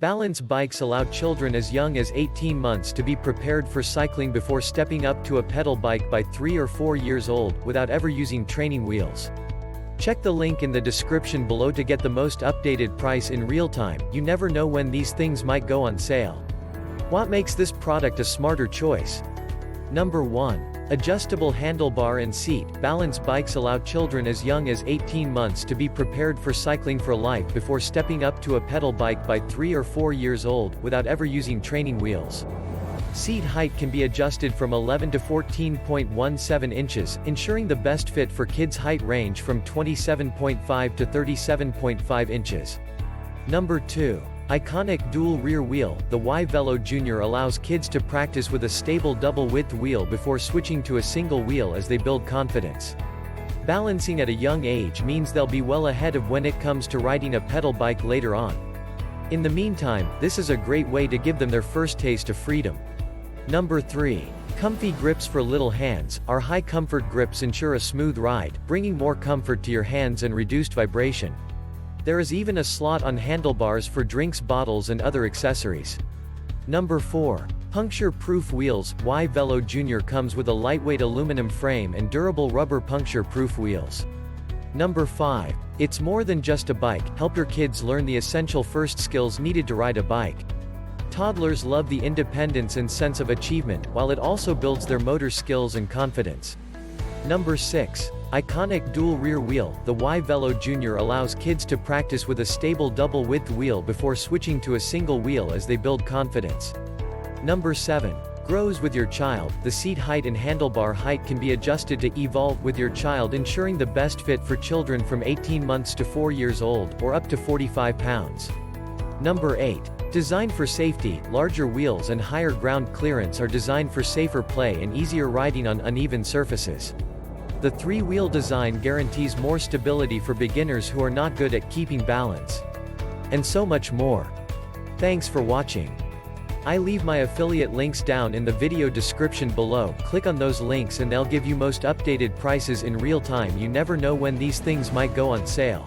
Balance bikes allow children as young as 18 months to be prepared for cycling before stepping up to a pedal bike by 3 or 4 years old, without ever using training wheels. Check the link in the description below to get the most updated price in real time. You never know when these things might go on sale. What makes this product a smarter choice? Number 1. Adjustable handlebar and seat. Balance bikes allow children as young as 18 months to be prepared for cycling for life before stepping up to a pedal bike by 3 or 4 years old, without ever using training wheels. Seat height can be adjusted from 11 to 14.17 inches, ensuring the best fit for kids' height range from 27.5 to 37.5 inches. Number 2. Iconic dual rear wheel. The Y Velo Junior allows kids to practice with a stable double-width wheel before switching to a single wheel as they build confidence. Balancing at a young age means they'll be well ahead of when it comes to riding a pedal bike later on. In the meantime, this is a great way to give them their first taste of freedom. Number 3. Comfy grips for little hands. Our high-comfort grips ensure a smooth ride, bringing more comfort to your hands and reduced vibration. There is even a slot on handlebars for drinks bottles and other accessories. Number 4. Puncture-proof wheels. Y Velo Junior comes with a lightweight aluminum frame and durable rubber puncture-proof wheels. Number 5. It's more than just a bike. Help your kids learn the essential first skills needed to ride a bike. Toddlers love the independence and sense of achievement, while it also builds their motor skills and confidence. Number 6. Iconic dual rear wheel. The Y Velo Junior allows kids to practice with a stable double-width wheel before switching to a single wheel as they build confidence. Number 7. Grows with your child. The seat height and handlebar height can be adjusted to evolve with your child, ensuring the best fit for children from 18 months to 4 years old, or up to 45 pounds. Number 8. Designed for safety, larger wheels and higher ground clearance are designed for safer play and easier riding on uneven surfaces. The 3-wheel design guarantees more stability for beginners who are not good at keeping balance. And so much more. Thanks for watching. I leave my affiliate links down in the video description below. Click on those links and they'll give you most updated prices in real time. You never know when these things might go on sale.